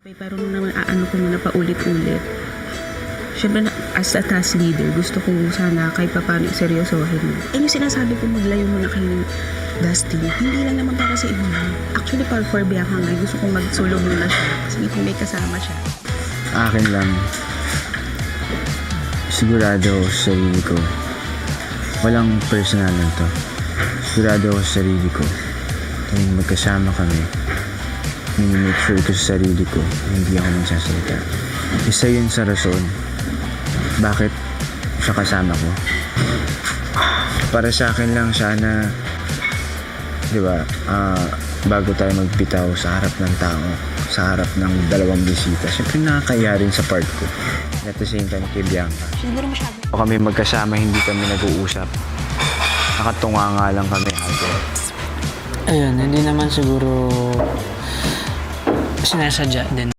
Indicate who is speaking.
Speaker 1: Pero nung naman aano ko na paulit-ulit, syempre as a task leader, gusto ko sana kahit pa paano seryosohin mo. Yung sinasabi ko maglayo muna kayo ng Dustin, hindi lang naman para sa iba. Actually, para for Bianca nga, gusto kong mag-solo muna siya kasi may kasama siya.
Speaker 2: Akin lang, sigurado ako sa sarili ko. Walang personal lang to. Sigurado ako sa sarili ko. Tuwing magkasama kami, make sure ko sa sarili ko hindi ako magsasalita. Isa yun sa rason bakit siya kasama ko. Para sa akin lang sana, di ba, bago tayo magbitaw sa harap ng tao, sa harap ng dalawang bisita, syempre nakakaya rin sa part ko. At the same time kay Bianca.
Speaker 1: Siguro masyado.
Speaker 2: O kami magkasama, hindi kami nag-uusap. Nakatunga nga lang kami ate.
Speaker 3: Ayun, hindi naman siguro sinasadya din.